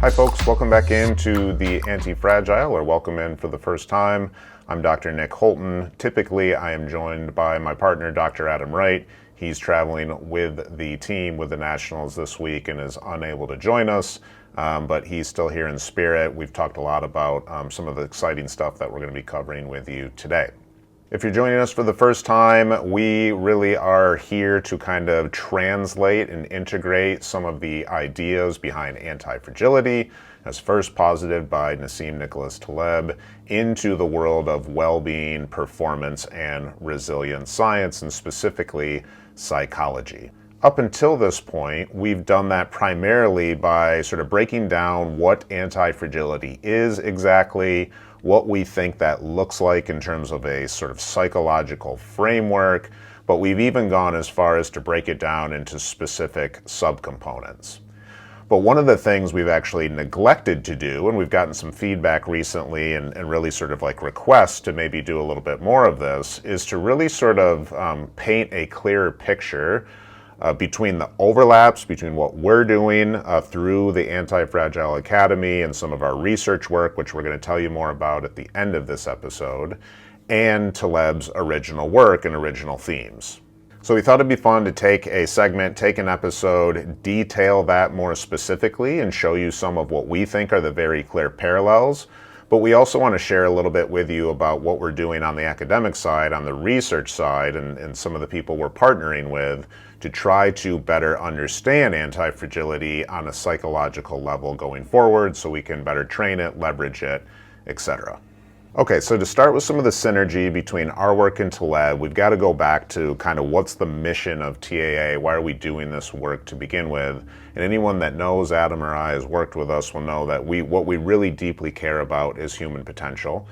Hi folks, welcome back into the Antifragile, or welcome in for the first time. I'm Dr. Nick Holton. Typically I am joined by my partner, Dr. Adam Wright. He's traveling with the team with the Nationals this week and is unable to join us, but he's still here in spirit. We've talked a lot about some of the exciting stuff that we're going to be covering with you today. If you're joining us for the first time, we really are here to kind of translate and integrate some of the ideas behind antifragility, as first posited by Nassim Nicholas Taleb, into the world of well-being, performance, and resilience science, and specifically psychology. Up until this point, we've done that primarily by sort of breaking down what antifragility is exactly, what we think that looks like in terms of a sort of psychological framework, but we've even gone as far as to break it down into specific subcomponents. But one of the things we've actually neglected to do, and we've gotten some feedback recently and really sort of like requests to maybe do a little bit more of this, is to really sort of paint a clearer picture between the overlaps between what we're doing through the Antifragile Academy and some of our research work, which we're going to tell you more about at the end of this episode, and Taleb's original work and original themes. So we thought it'd be fun to take a segment, take an episode, detail that more specifically, and show you some of what we think are the very clear parallels. But we also want to share a little bit with you about what we're doing on the academic side, on the research side, and some of the people we're partnering with to try to better understand antifragility on a psychological level going forward so we can better train it, leverage it, etc. Okay, so to start with some of the synergy between our work and Taleb, we've got to go back to kind of what's the mission of TAA, why are we doing this work to begin with? And anyone that knows Adam or I has worked with us will know that what we really deeply care about is human potential.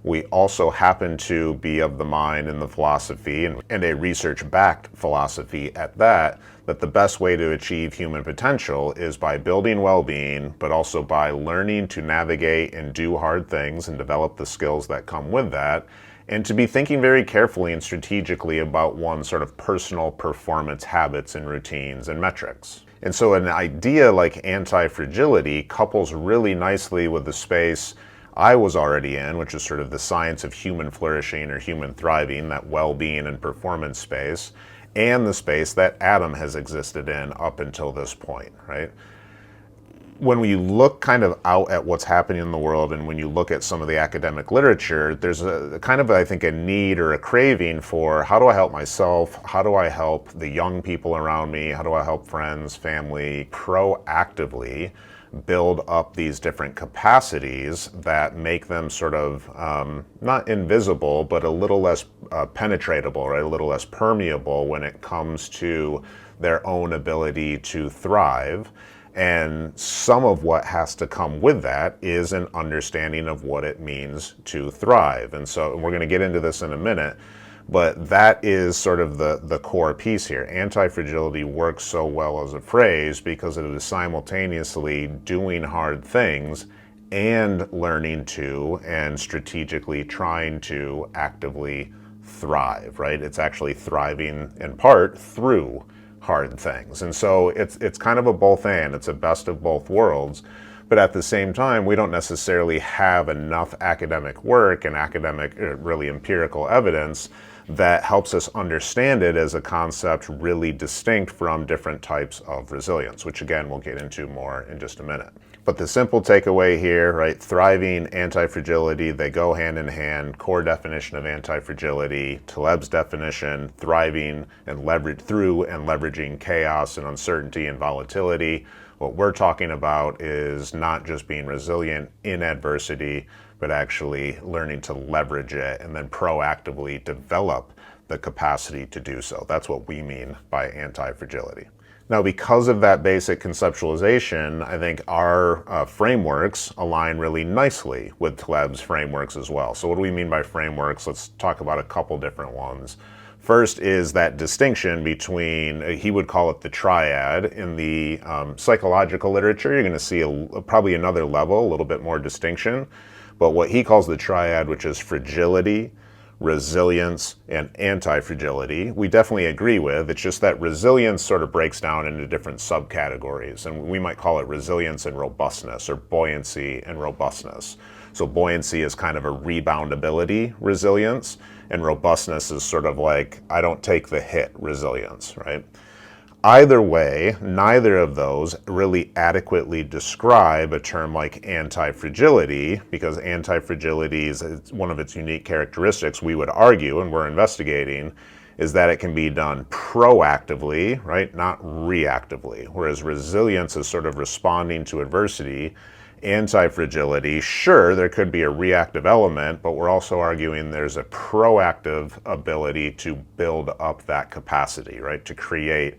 We also happen to be of the mind and the philosophy, and a research-backed philosophy at that the best way to achieve human potential is by building well-being, but also by learning to navigate and do hard things and develop the skills that come with that, and to be thinking very carefully and strategically about one's sort of personal performance habits and routines and metrics. And so an idea like antifragility couples really nicely with the space I was already in, which is sort of the science of human flourishing or human thriving, that well-being and performance space, and the space that Adam has existed in up until this point, right? When we look kind of out at what's happening in the world, and when you look at some of the academic literature, there's a kind of, I think, a need or a craving for how do I help myself? How do I help the young people around me? How do I help friends, family, proactively build up these different capacities that make them sort of not invisible, but a little less penetratable, right? A little less permeable when it comes to their own ability to thrive. And some of what has to come with that is an understanding of what it means to thrive. And so we're going to get into this in a minute, but that is sort of the core piece here. Antifragility works so well as a phrase because it is simultaneously doing hard things and learning to and strategically trying to actively thrive, right? It's actually thriving in part through hard things. And so it's kind of a both and, it's a best of both worlds. But at the same time, we don't necessarily have enough academic work and academic, really empirical evidence that helps us understand it as a concept really distinct from different types of resilience, which again, we'll get into more in just a minute. But the simple takeaway here, right, thriving, antifragility, they go hand in hand. Core definition of antifragility, Taleb's definition, thriving and leveraging chaos and uncertainty and volatility. What we're talking about is not just being resilient in adversity, but actually learning to leverage it and then proactively develop the capacity to do so. That's what we mean by antifragility. Now, because of that basic conceptualization, I think our frameworks align really nicely with Taleb's frameworks as well. So what do we mean by frameworks? Let's talk about a couple different ones. First is that distinction between, he would call it the triad. In the psychological literature, you're going to see probably another level, a little bit more distinction. But what he calls the triad, which is fragility, resilience, and antifragility, we definitely agree with. It's just that resilience sort of breaks down into different subcategories, and we might call it resilience and robustness, or buoyancy and robustness. So buoyancy is kind of a reboundability resilience, and robustness is sort of like, I don't take the hit resilience, right? Either way, neither of those really adequately describe a term like antifragility, because antifragility is one of its unique characteristics, we would argue, and we're investigating, is that it can be done proactively, right, not reactively. Whereas resilience is sort of responding to adversity. Antifragility, sure, there could be a reactive element, but we're also arguing there's a proactive ability to build up that capacity, right, to create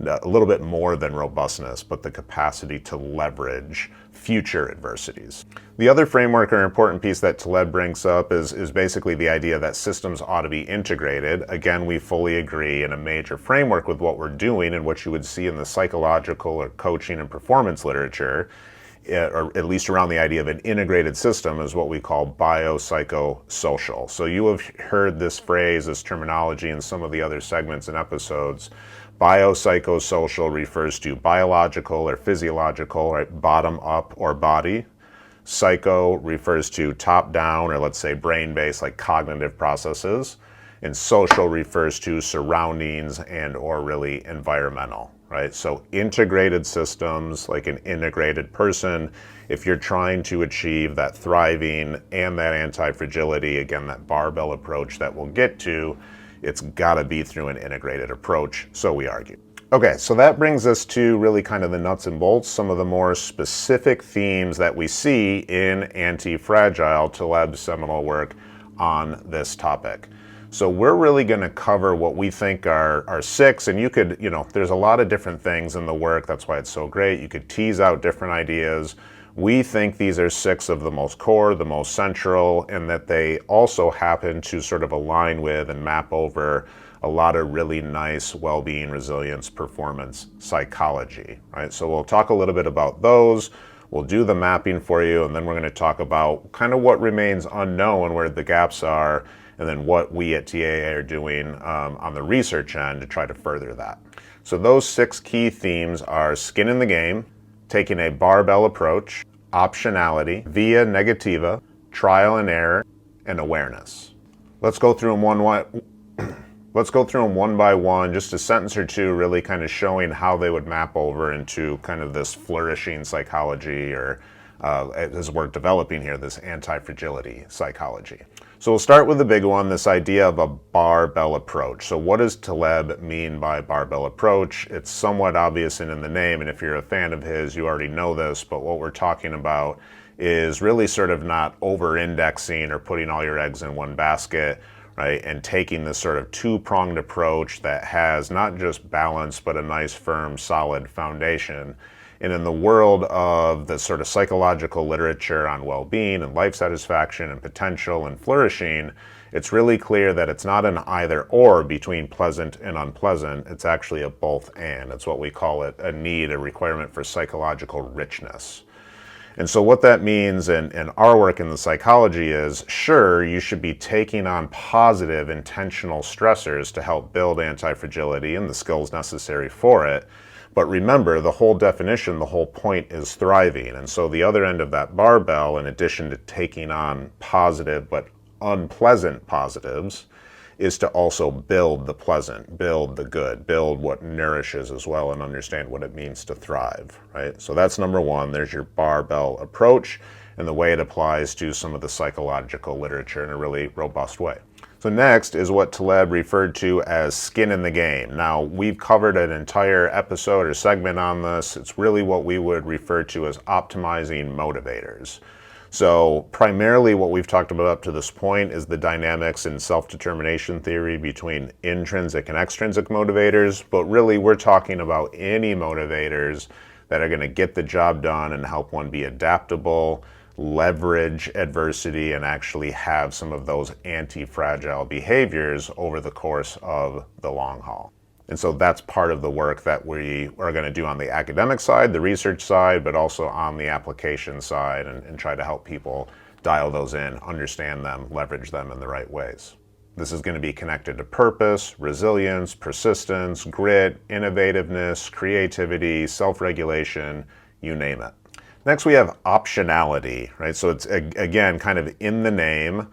a little bit more than robustness, but the capacity to leverage future adversities. The other framework or important piece that Taleb brings up is basically the idea that systems ought to be integrated. Again, we fully agree in a major framework with what we're doing and what you would see in the psychological or coaching and performance literature, or at least around the idea of an integrated system, is what we call biopsychosocial. So you have heard this phrase, this terminology in some of the other segments and episodes. Biopsychosocial refers to biological or physiological, right, bottom up or body. Psycho refers to top down, or let's say brain-based, like cognitive processes. And social refers to surroundings and or really environmental, right? So integrated systems, like an integrated person, if you're trying to achieve that thriving and that anti-fragility, again, that barbell approach that we'll get to, it's got to be through an integrated approach, so we argue. Okay, so that brings us to really kind of the nuts and bolts, some of the more specific themes that we see in Antifragile, Taleb's seminal work on this topic. So we're really going to cover what we think are six, and you could, there's a lot of different things in the work, that's why it's so great. You could tease out different ideas. We think these are six of the most core, the most central, and that they also happen to sort of align with and map over a lot of really nice well-being, resilience, performance psychology, right? So we'll talk a little bit about those. We'll do the mapping for you, and then we're going to talk about kind of what remains unknown, where the gaps are, and then what we at TAA are doing on the research end to try to further that. So those six key themes are skin in the game, taking a barbell approach, optionality, via negativa, trial and error, and awareness. Let's go through them one by one, just a sentence or two, really kind of showing how they would map over into kind of this flourishing psychology, or as we're developing here, this anti-fragility psychology. So we'll start with the big one, this idea of a barbell approach. So what does Taleb mean by barbell approach? It's somewhat obvious in the name, and if you're a fan of his, you already know this, but what we're talking about is really sort of not over-indexing or putting all your eggs in one basket, right, and taking this sort of two-pronged approach that has not just balance, but a nice, firm, solid foundation. And in the world of the sort of psychological literature on well-being and life satisfaction and potential and flourishing, it's really clear that it's not an either or between pleasant and unpleasant. It's actually a both and. It's what we call it a need, a requirement for psychological richness. And so what that means in our work in the psychology is, sure, you should be taking on positive intentional stressors to help build anti-fragility and the skills necessary for it. But remember, the whole definition, the whole point is thriving. And so the other end of that barbell, in addition to taking on positive but unpleasant positives, is to also build the pleasant, build the good, build what nourishes as well, and understand what it means to thrive, right? So that's number one. There's your barbell approach and the way it applies to some of the psychological literature in a really robust way. So next is what Taleb referred to as skin in the game. Now, we've covered an entire episode or segment on this. It's really what we would refer to as optimizing motivators. So primarily what we've talked about up to this point is the dynamics in self-determination theory between intrinsic and extrinsic motivators, but really we're talking about any motivators that are going to get the job done and help one be adaptable, leverage adversity, and actually have some of those anti-fragile behaviors over the course of the long haul. And so that's part of the work that we are going to do on the academic side, the research side, but also on the application side, and try to help people dial those in, understand them, leverage them in the right ways. This is going to be connected to purpose, resilience, persistence, grit, innovativeness, creativity, self-regulation, you name it. Next, we have optionality, right? So it's, again, kind of in the name.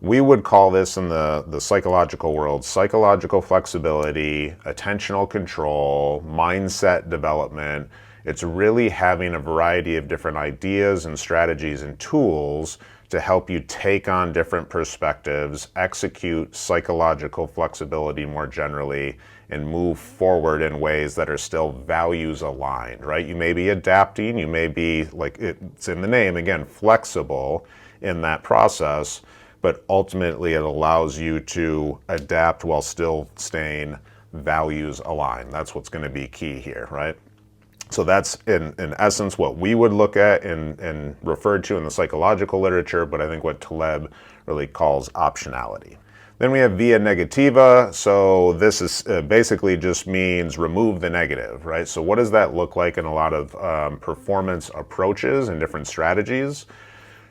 We would call this in the psychological world, psychological flexibility, attentional control, mindset development. It's really having a variety of different ideas and strategies and tools to help you take on different perspectives, execute psychological flexibility more generally, and move forward in ways that are still values aligned, right? You may be adapting, you may be, like it's in the name, again, flexible in that process, but ultimately it allows you to adapt while still staying values aligned. That's what's going to be key here, right? So that's in essence what we would look at and referred to in the psychological literature, but I think what Taleb really calls optionality. Then we have via negativa. So this is basically just means remove the negative, right? So what does that look like in a lot of performance approaches and different strategies?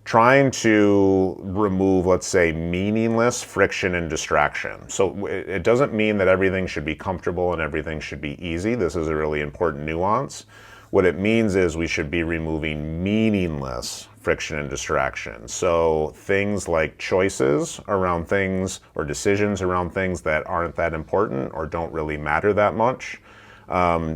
Trying to remove, let's say, meaningless friction and distraction. So it doesn't mean that everything should be comfortable and everything should be easy. This is a really important nuance. What it means is we should be removing meaningless friction and distraction. So things like choices around things or decisions around things that aren't that important or don't really matter that much.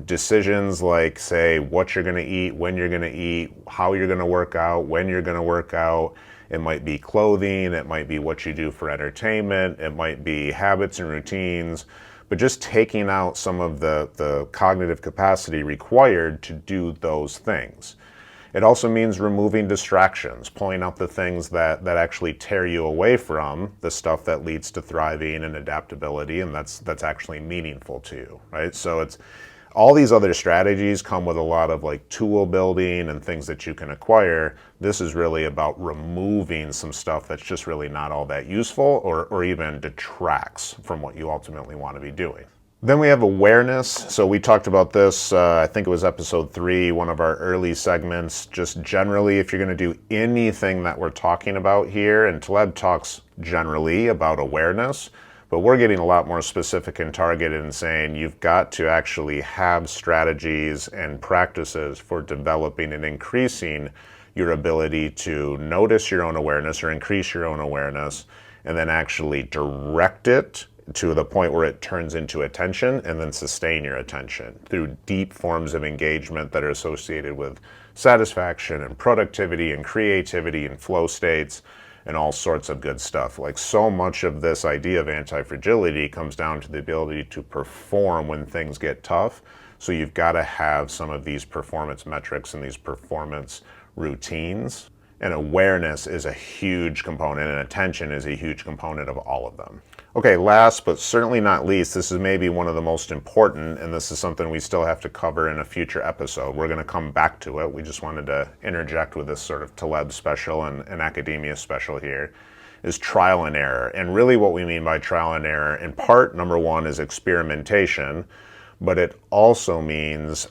Decisions like, say, what you're going to eat, when you're going to eat, how you're going to work out, when you're going to work out. It might be clothing, it might be what you do for entertainment, it might be habits and routines, but just taking out some of the cognitive capacity required to do those things. It also means removing distractions, pulling out the things that actually tear you away from the stuff that leads to thriving and adaptability, and that's actually meaningful to you, right? So it's all these other strategies come with a lot of like tool building and things that you can acquire. This is really about removing some stuff that's just really not all that useful or even detracts from what you ultimately want to be doing. Then we have awareness. So we talked about this, I think it was episode 3, one of our early segments. Just generally, if you're going to do anything that we're talking about here, and Taleb talks generally about awareness, but we're getting a lot more specific and targeted and saying you've got to actually have strategies and practices for developing and increasing your ability to notice your own awareness or increase your own awareness, and then actually direct it to the point where it turns into attention, and then sustain your attention through deep forms of engagement that are associated with satisfaction and productivity and creativity and flow states and all sorts of good stuff. Like, so much of this idea of anti-fragility comes down to the ability to perform when things get tough. So you've got to have some of these performance metrics and these performance routines. And awareness is a huge component, and attention is a huge component of all of them. Okay, last but certainly not least, this is maybe one of the most important, and this is something we still have to cover in a future episode. We're going to come back to it. We just wanted to interject with this sort of Taleb special and academia special here, is trial and error. And really what we mean by trial and error, in part, number one, is experimentation, but it also means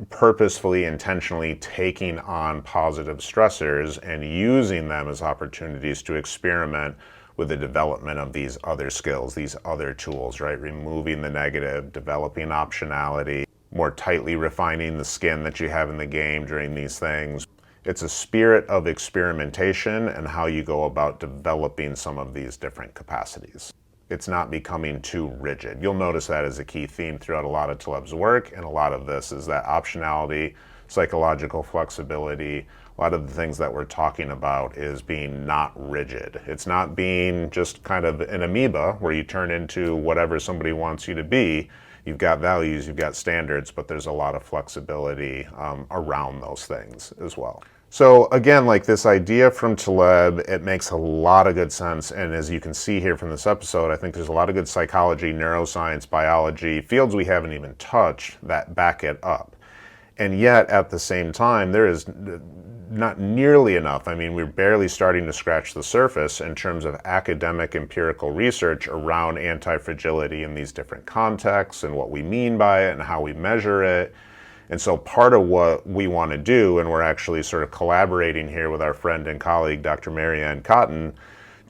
purposefully, intentionally taking on positive stressors and using them as opportunities to experiment with the development of these other skills, these other tools, right? Removing the negative, developing optionality, more tightly refining the skin that you have in the game during these things. It's a spirit of experimentation and how you go about developing some of these different capacities. It's not becoming too rigid. You'll notice that as a key theme throughout a lot of Taleb's work, and a lot of this is that optionality, psychological flexibility. A lot of the things that we're talking about is being not rigid. It's not being just kind of an amoeba where you turn into whatever somebody wants you to be. You've got values, you've got standards, but there's a lot of flexibility around those things as well. So again, like this idea from Taleb, it makes a lot of good sense. And as you can see here from this episode, I think there's a lot of good psychology, neuroscience, biology, fields we haven't even touched that back it up. And yet at the same time, there is not nearly enough. I mean, we're barely starting to scratch the surface in terms of academic empirical research around anti-fragility in these different contexts and what we mean by it and how we measure it. And so part of what we want to do, and we're actually sort of collaborating here with our friend and colleague, Dr. Marianne Cotton,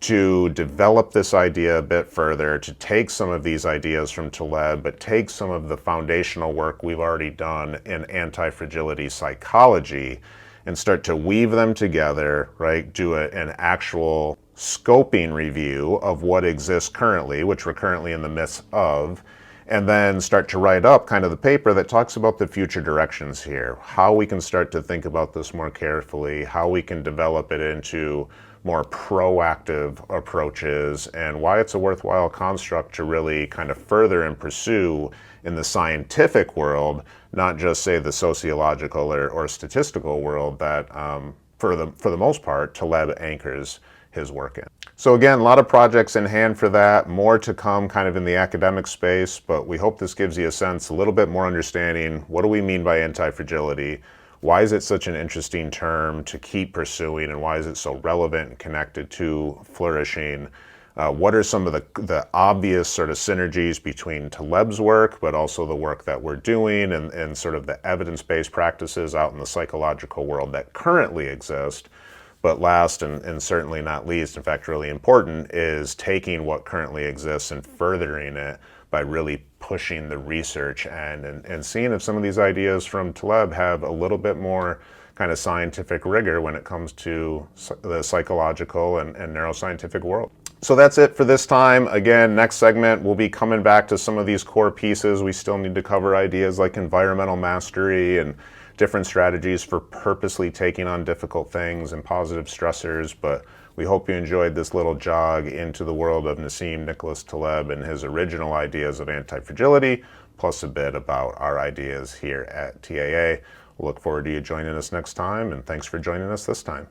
to develop this idea a bit further, to take some of these ideas from Taleb, but take some of the foundational work we've already done in anti-fragility psychology and start to weave them together, right? Do an actual scoping review of what exists currently, which we're currently in the midst of, and then start to write up kind of the paper that talks about the future directions here, how we can start to think about this more carefully, how we can develop it into more proactive approaches, and why it's a worthwhile construct to really kind of further and pursue in the scientific world, not just say the sociological or statistical world that for the most part Taleb anchors his work in. So again, a lot of projects in hand for that, more to come kind of in the academic space, but we hope this gives you a sense, a little bit more understanding, what do we mean by anti-fragility? Why is it such an interesting term to keep pursuing, and why is it so relevant and connected to flourishing? What are some of the obvious sort of synergies between Taleb's work, but also the work that we're doing and sort of the evidence-based practices out in the psychological world that currently exist? But last and certainly not least, in fact really important, is taking what currently exists and furthering it by really pushing the research and seeing if some of these ideas from Taleb have a little bit more kind of scientific rigor when it comes to the psychological and neuroscientific world. So that's it for this time. Again, next segment, we'll be coming back to some of these core pieces. We still need to cover ideas like environmental mastery and different strategies for purposely taking on difficult things and positive stressors, but we hope you enjoyed this little jog into the world of Nassim Nicholas Taleb and his original ideas of anti-fragility, plus a bit about our ideas here at TAA. We'll look forward to you joining us next time, and thanks for joining us this time.